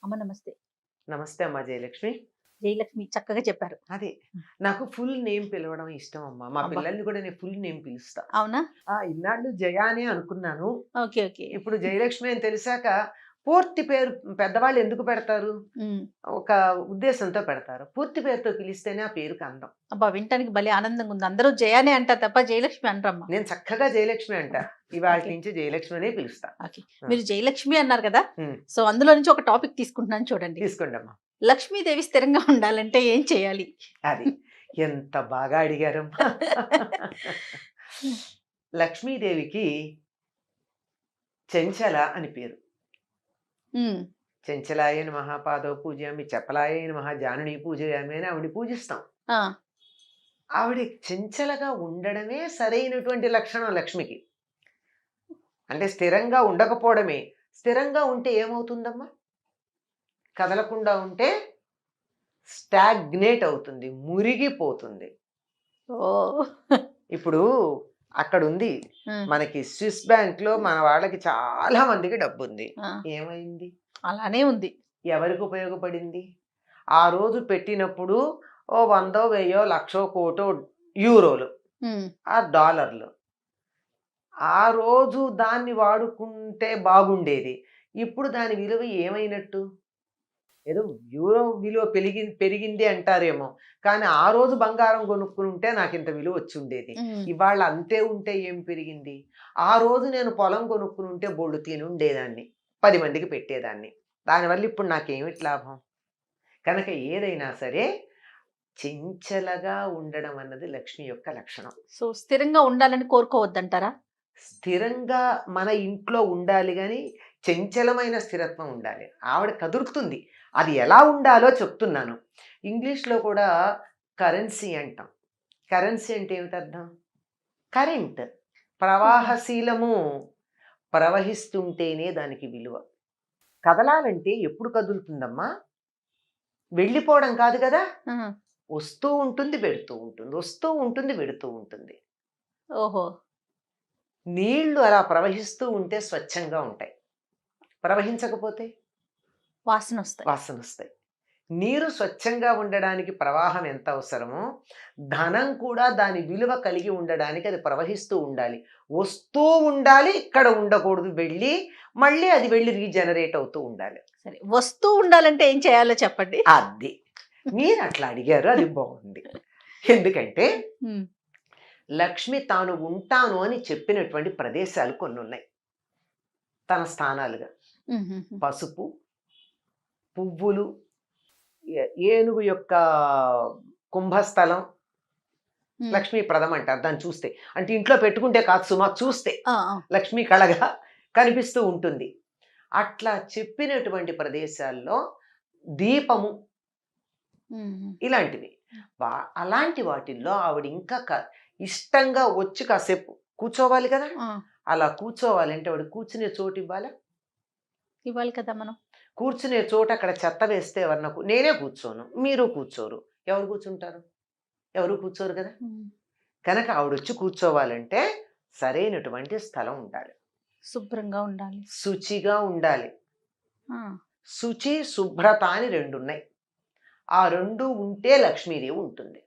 అమ్మ నమస్తే. నమస్తే అమ్మా జయలక్ష్మి. జయలక్ష్మి చక్కగా చెప్పారు. అదే. హ్మ్. నాకు ఫుల్ నేమ్ పిలవడం ఇష్టం అమ్మా. మా అబ్బా! పిల్లల్ని కూడా నేను ఫుల్ నేమ్ పిలుస్తా. అవునా? ఇన్నాళ్ళు జయ అనే అనుకున్నాను. ఓకే. ఓకే. ఇప్పుడు జయలక్ష్మి అని తెలిసాక పూర్తి పేరు పెద్దవాళ్ళు ఎందుకు పెడతారు? హ్మ్. ఒక ఉద్దేశంతో పెడతారు. పూర్తి పేరుతో పిలిస్తేనే ఆ పేరుకి అందం. అబ్బా! వినటానికి భలే ఆనందంగుంది. అందరూ జయానే అంటారు తప్ప జయలక్ష్మి అనరమ్మా. నేను చక్కగా జయలక్ష్మి అంటా. ఇవాల్టి ఓకే. నుంచి జయలక్ష్మి అనే పిలుస్తా. ఓకే. ఆ! మీరు జయలక్ష్మి అన్నారు కదా! హ్మ్. సో, అందులో నుంచి ఒక టాపిక్ తీసుకుంటున్నాను చూడండి. తీసుకోండమ్మా. లక్ష్మీదేవి స్థిరంగా ఉండాలంటే ఏం చేయాలి? అది. ఎంత బాగా అడిగారమ్మా. లక్ష్మీదేవికి చెంచల అని పేరు. హ్మ్. చెంచలాయ నమః పాదౌ పూజయామి, చపలాయ నమః జానుని పూజయామి అని ఆవిడని పూజిస్తాం. ఆ! ఆవిడ చెంచలగా ఉండడమే సరైనటువంటి లక్షణం లక్ష్మికి. అంటే స్థిరంగా ఉండకపోవడమే. స్థిరంగా ఉంటే ఏమవుతుందమ్మా? కదలకుండా ఉంటే స్టాగ్నేట్ అవుతుంది. మురిగిపోతుంది. ఓహ్! ఇప్పుడు అక్కడుంది. హ్మ్. మనకి స్విస్ బ్యాంక్‌లో మన వాళ్ళకి చాలా మందికి డబ్బుంది. ఆ! ఏమైంది? అలానే ఉంది. ఎవరికి ఉపయోగపడింది? ఆ రోజు పెట్టినప్పుడు ఓ 100, 1000, లక్షో, కోటో యూరోలు, హ్మ్. డాలర్లు. ఆ రోజు దాన్ని వాడుకుంటే బాగుండేది. ఇప్పుడు దాని విలువ ఏమైనట్టు? ఏదో యూరో విలువ పెరిగింది అంటారేమో! కానీ ఆ రోజు బంగారం కొనుక్కొనుంటే నాకింత విలువ వచ్చుండేది. హ్మ్. ఇవాళ అంతే ఉంటే ఏం పెరిగింది? ఆ రోజు నేను పొలం కొనుక్కునుంటే బోలెడు తినుండేదాన్ని. 10 మందికి పెట్టేదాన్ని. దానివల్ల ఇప్పుడు నాకేమిటి లాభం? కనుక ఏదైనా సరే చెంచలగా ఉండడం అన్నది లక్ష్మి యొక్క లక్షణం. సో, స్థిరంగా ఉండాలని కోరుకోవద్దంటారా? స్థిరంగా మన ఇంట్లో ఉండాలి గానీ, చంచలమైన స్థిరత్వం ఉండాలి. ఆవిడ కదులుతుంది. అది ఎలా ఉండాలో చెప్తున్నాను. ఇంగ్లీష్‌లో కూడా కరెన్సీ అంటాం. కరెన్సీ అంటే ఏమిటర్థం? కరెంట్. ఓహో! ప్రవాహశీలము. ప్రవహిస్తుంటేనే దానికి విలువ. కదలాలంటే ఎప్పుడు కదులుతుందమ్మా? వెళ్ళిపోవడం కాదు గదా! ఆహా! వస్తూ ఉంటుంది, వెడుతూ ఉంటుంది. వస్తూ ఉంటుంది, వెడుతూ ఉంటుంది. ఓహో! నీళ్లు అలా ప్రవహిస్తూ ఉంటే స్వచ్ఛంగా ఉంటాయి. ప్రవహించకపోతే వాసనొస్తాయి. వాసనొస్తాయి. నీరు స్వచ్ఛంగా ఉండడానికి ప్రవాహం ఎంత అవసరమో, ధనం కూడా దాని విలువ కలిగి ఉండడానికి అది ప్రవహిస్తూ ఉండాలి. వస్తూ ఉండాలి, ఇక్కడ ఉండకూడదు వెళ్ళి, మళ్ళీ అది వెళ్ళి రీజనరేట్ అవుతూ ఉండాలి. సరే. వస్తూ ఉండాలంటే ఏం చేయాలో చెప్పండి? అది. మీరట్లా అడిగారు అది బావుంది. ఎందుకంటే, హ్మ్. లక్ష్మి తాను ఉంటాను అని చెప్పినటువంటి ప్రదేశాలు కొన్నున్నాయి. తన స్థానాలుగా. హుహుహు. పసుపు, పువ్వులు, ఏనుగు యొక్క కుంభస్థలం హ్మ్. లక్ష్మీప్రదం అంటారు దాన్ని చూస్తే. అంటే ఇంట్లో పెట్టుకుంటే కాదు సుమా చూస్తే. ఆ! ఆ! లక్ష్మీ కళగా కనిపిస్తూ ఉంటుంది. అట్లా చెప్పినటువంటి ప్రదేశాల్లో దీపము హుహు. ఇలాంటివి. వా అలాంటి వాటిల్లో ఆవిడ ఇంకా ఇష్టంగా వచ్చి కాసేపు కూర్చోవాలి కదా! ఆ! అలా కూర్చోవాలంటే ఆవిడ కూర్చునే చోటు ఇవ్వాలా? ఇవ్వాలి కదా మనం. కూర్చునే చోట అక్కడ చెత్త వేస్తే ఎవరన్నా నేనే కూర్చోను. మీరు కూర్చోరు. ఎవరు కూర్చుంటారు? ఎవరు కూర్చోరు కదా! హ్మ్. కనుక ఆవిడొచ్చి కూర్చోవాలంటే సరైనటువంటి స్థలం ఉండాలి. శుభ్రంగా ఉండాలి. శుచిగా ఉండాలి. ఆ! శుచి, శుభ్రత అని రెండున్నాయి. ఆ 2 ఉంటే లక్ష్మీదేవి ఉంటుంది.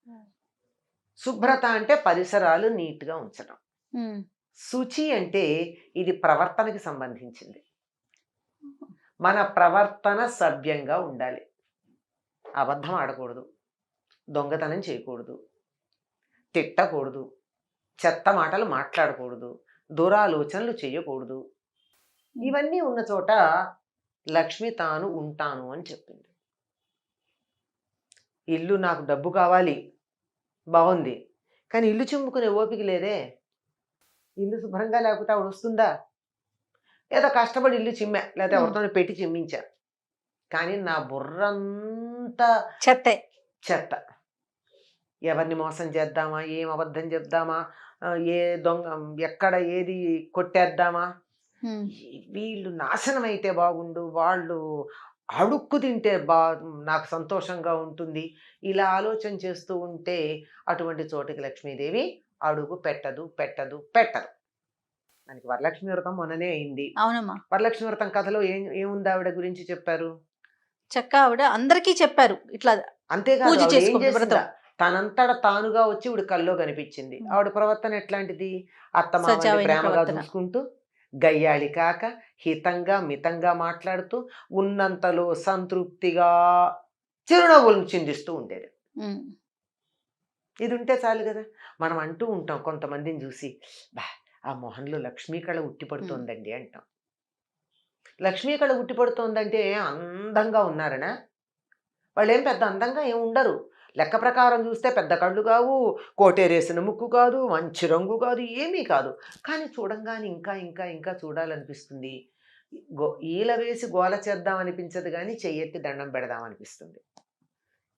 హ్మ్. శుభ్రత అంటే పరిసరాలు నీట్‌గా ఉంచడం. హ్మ్. శుచి అంటే ఇది ప్రవర్తనకి సంబంధించింది. మన ప్రవర్తన సవ్యంగా ఉండాలి. అబద్ధం ఆడకూడదు. దొంగతనం చేయకూడదు. తిట్టకూడదు. చెత్త మాటలు మాట్లాడకూడదు. దురాలోచనలు చేయకూడదు. హ్మ్. ఇవన్నీ ఉన్న చోట లక్ష్మి తాను ఉంటాను అని చెప్పింది. ఇల్లు నాకు డబ్బు కావాలి. బావుంది. కానీ ఇల్లు చిమ్ముకునే ఓపిక లేదే. ఇల్లు శుభ్రంగా లేకపోతే ఆవిడొస్తుందా? ఏదో కష్టపడి ఇల్లు చిమ్మా. లేతే హ్మ్. ఎవరితోనో పెట్టి చిమ్మించా. కానీ నా బుర్రంతా చెత్తే. చెత్త. ఎవరిని మోసం చేద్దామా? ఏం అబద్ధం చెప్దామా? ఏ దొంగ ఎక్కడ ఏది కొట్టేద్దామా? హ్మ్. వీళ్ళు నాశనమైతే బాగుండు. వాళ్ళు అడుక్కు తింటే నాకు సంతోషంగా ఉంటుంది. ఇలా ఆలోచన చేస్తూ ఉంటే అటువంటి చోటికి లక్ష్మీదేవి అడుగు పెట్టదు, పెట్టదు, పెట్టదు. మనకి వరలక్ష్మి వ్రతం మొన్ననే అయింది. అవునమ్మా. వరలక్ష్మి వ్రతం కథలో ఏముంది ఆవిడ గురించి చెప్పారు? చక్కగా ఆవిడ అందరికీ చెప్పారు. ఇట్లా అంతేకాదు పూజ ఆవిడ ఏం చేసుకోమని చేసిందా? వ్రతం. తనంతట తానుగా వచ్చి ఈవిడ కల్లో కనిపించింది. హ్మ్. ఆవిడ ప్రవర్తన ఎట్లాంటిది? అత్తమామల్ని సజావైన ప్రేమగా ప్రవర్తన. చూసుకుంటూ, గయ్యాళి కాక, హితంగా, మితంగా మాట్లాడుతూ, ఉన్నంతలో సంతృప్తిగా చిరునవ్వులను చిందిస్తూ ఉండేది. హ్మ్. ఇది ఉంటే చాలు గదా! మనం అంటూ ఉంటాం కొంతమందిని జూసి, "అబ్బా! ఆ మొహంలో లక్ష్మీ కళ ఉట్టి హ్మ్. పడుతోందండి" అంటాం. లక్ష్మీ కళ ఉట్టి పడుతోందంటే అందంగా ఉన్నారనా? వాళ్ళేం పెద్ద అందంగా ఏమి ఉండరు. లెక్క ప్రకారం చూస్తే పెద్ద కళ్ళు కావు, కోటేరేసిన ముక్కు కాదు, మంచి రంగు కాదు, ఏమీ కాదు. కానీ చూడంగానే ఇంకా, ఇంకా, ఇంకా చూడాలనిపిస్తుంది. ఈల వేసి గోల చేద్దాం అనిపించదు గానీ, చెయ్యెత్తి దండం పెడదాం అనిపిస్తుంది.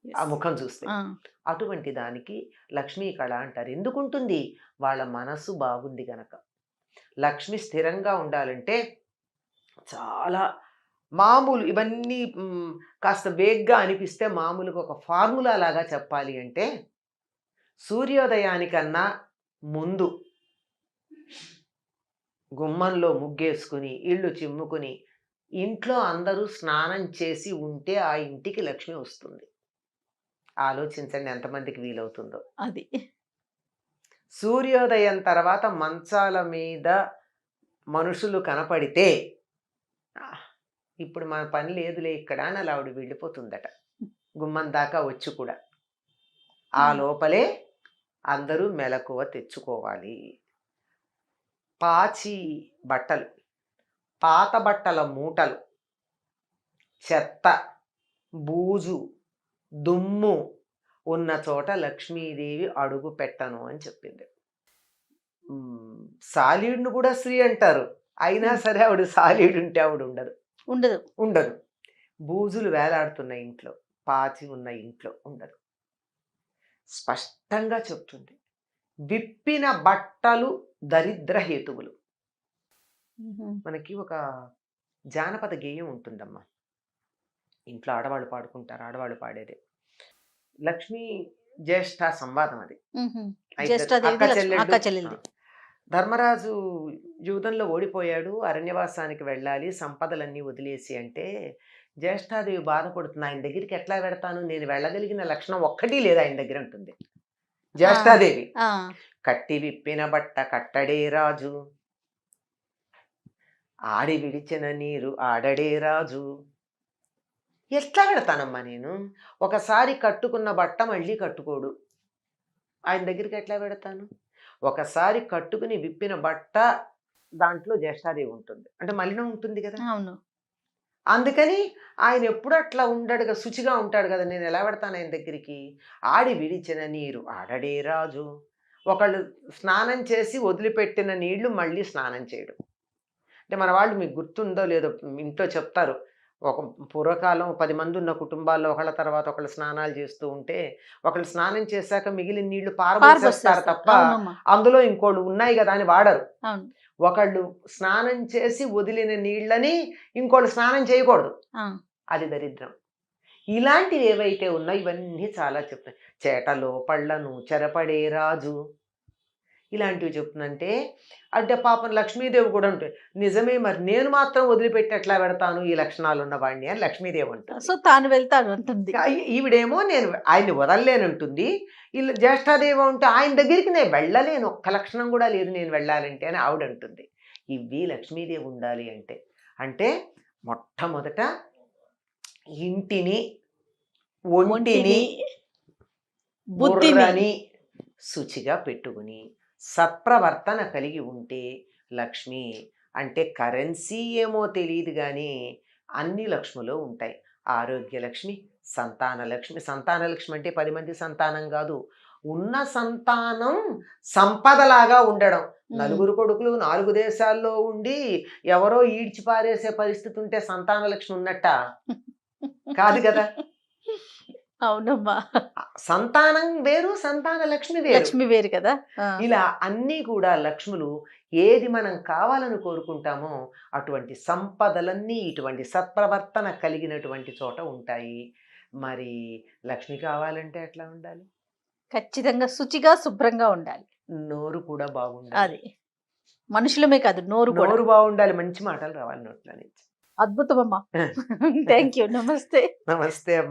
ఆ యెస్. ముఖం చూస్తే. ఆ! అటువంటి దానికి లక్ష్మీ కళ అంటారు. ఎందుకుంటుంది? వాళ్ళ మనసు బాగుంది గనక. లక్ష్మి స్థిరంగా ఉండాలంటే చాలా మామూలు ఇవన్నీ కాస్త వేగ్గా అనిపిస్తే మామూలుగా ఒక ఫార్ములా లాగా చెప్పాలి అంటే, సూర్యోదయానికన్నా ముందు గుమ్మంలో ముగ్గేసుకుని, ఇల్లు చిమ్ముకుని, ఇంట్లో అందరూ స్నానం చేసి ఉంటే ఆ ఇంటికి లక్ష్మి వస్తుంది. ఆలోచించండి ఎంతమందికి వీలవుతుందో. అది. సూర్యోదయం తర్వాత మంచాల మీద మనుషులు కనపడితే, "ఆహ్! ఇప్పుడు మన పని లేదులే ఇక్కడ" అని అలా ఆవిడ వెళ్ళిపోతుందట. గుమ్మం దాకా వచ్చి కూడా. ఆ హ్మ్. లోపలే అందరూ మెలకువ తెచ్చుకోవాలి. పాచి బట్టలు, పాత బట్టల మూటలు, చెత్త, బూజు, దుమ్ము ఉన్న చోట లక్ష్మీదేవి అడుగు పెట్టను అని చెప్పింది. సాలీడును కూడా స్త్రీ అంటారు. అయినా హ్మ్. సరే ఆవిడ సాలీడుంటే ఆవిడ ఉండదు. ఉండదు. ఉండదు. బూజులు వేలాడుతున్న ఇంట్లో, పాచి ఉన్న ఇంట్లో ఉండదు. స్పష్టంగా చెప్తుంది. విప్పిన బట్టలు దరిద్ర హేతువులు. హుహు. మనకి ఒక జానపద గేయం ఉంటుందమ్మా. ఇంట్లో ఆడవాళ్ళు పాడుకుంటారు. ఆడవాళ్ళు పాడేదే. లక్ష్మీ జ్యేష్ఠ సంవాదం అది. హుహు. ఆ ఇద్దరు జ్యేష్ఠాదేవిది చెల్లెళ్ళు. అక్క ఆ! చెల్లెలిది. ధర్మరాజు యుద్ధంలో ఓడిపోయాడు. అరణ్యవాసానికి వెళ్ళాలి. సంపదలన్నీ వదిలేసి అంటే, జ్యేష్ఠాదేవి బాధపడుతుంది. ఆయన దగ్గరికి ఎట్లా వెడతాను? నేను వెళ్ళగలిగిన లక్షణం ఒక్కటి లేదు ఆయన దగ్గర అంటుంది. ఆ! జ్యేష్ఠాదేవి. ఆ! కట్టి విప్పిన బట్ట కట్టడే రాజు. ఆడి విడిచిన నీరు ఆడడే రాజు. ఎట్లా వెడతానమ్మా నేను? ఒకసారి కట్టుకున్న బట్ట మళ్ళీ కట్టుకోడు. ఆయన దగ్గరికి ఎట్లా వెడతాను? ఒకసారి కట్టుకుని విప్పిన బట్ట దాంట్లో జ్యేష్ఠాదేవి ఉంటుంది. అంటే మలినం ఉంటుంది గదా! అవును. అందుకని ఆయన ఎప్పుడు అట్లా ఉండడు గదా! శుచిగా ఉంటాడు గదా! నేను ఎలా వెడతాను ఆయన దగ్గరికి? ఆడి విడిచిన నీరు ఆడడే రాజు. ఒకళ్ళు స్నానం చేసి వదిలిపెట్టిన నీళ్లు మళ్ళీ స్నానం చేయడు. అంటే మన వాళ్ళు మీకు గుర్తుందో లేదో ఇంట్లో చెప్తారు. ఒక పూర్వకాలం 10 మంది ఉన్న కుటుంబాల్లో ఒకళ్ళ తర్వాత ఒకళ్ళు స్నానాలు చేస్తూ ఉంటే, ఒకళ్ళు స్నానం చేశాక మిగిలిన నీళ్లు పారబోసేస్తారు పారబోసేస్తారు. తప్ప, అవునమ్మా. అందులో ఇంకోళ్ళు ఉన్నాయి గదా! అని వాడరు. అవును. ఒకళ్ళు స్నానం చేసి వదిలిన నీళ్ళని ఇంకోళ్ళు స్నానం చేయకూడదు. ఆ! అది దరిద్రం. ఇలాంటివి ఏవైతే ఉన్నాయో ఇవన్నీ చాలా చెప్తాయి. చేటలో పళ్ళను చెరపడే రాజు. ఇలాంటివి చెప్తుందంటే, అంటే పాపం లక్ష్మీదేవి కూడా ఉంటుంది. నిజమే మరి నేను మాత్రం వదిలిపెట్టి ఎట్లా పెడతాను ఈ లక్షణాలున్న వాడిని అని లక్ష్మీదేవి అంటుంది. సో, తాను వెళ్తాను అంటుంది. ఈవిడేమో నేను ఆయన్ని వదలలేనంటుంది. ఈళ్ళు జ్యేష్ఠాదేవి ఉంటే ఆయన దగ్గరికి నేను వెళ్ళలేను. ఒక్క లక్షణం కూడా లేదు నేను వెళ్ళాలంటే అని ఆవిడంటుంది. ఇవి లక్ష్మీదేవి ఉండాలి అంటే. అంటే మొట్టమొదట ఇంటిని, ఒంటిని, ఒంటిని, బుద్ధిని. బుర్రని శుచిగా పెట్టుకుని సత్ప్రవర్తన కలిగి ఉంటే లక్ష్మి అంటే కరెన్సీ ఏమో తెలియదు కానీ అన్ని లక్ష్ములు ఉంటాయి. ఆరోగ్య లక్ష్మి, సంతాన లక్ష్మి అంటే 10 మంది సంతానం కాదు, ఉన్న సంతానం సంపదలాగా ఉండడం. హ్మ్. నలుగురు కొడుకులు 4 దేశాల్లో ఉండి ఎవరో ఈడ్చి పారేసే పరిస్థితి ఉంటే సంతాన లక్ష్మి ఉన్నట్ట కాదు కదా. అవునమ్మా. సంతానం వేరు, సంతాన లక్ష్మి వేరు. లక్ష్మి వేరు కదా! ఆ! ఇలా అన్నీ కూడా లక్ష్ములు ఏది మనం కావాలని కోరుకుంటామో అటువంటి సంపదలన్నీ ఇటువంటి సత్ప్రవర్తన కలిగినటువంటి చోట ఉంటాయి. మరి లక్ష్మి కావాలంటే ఎట్లా ఉండాలి? ఖచ్చితంగా శుచిగా, శుభ్రంగా ఉండాలి. నోరు కూడా బాగుండాలి. అది. మనుషులమే కాదు నోరు కూడా. నోరు బాగుండాలి, మంచి మాటలు రావాలి నోట్లో నుంచి. అద్భుతం అమ్మా. Thank you. నమస్తే. నమస్తే అమ్మా.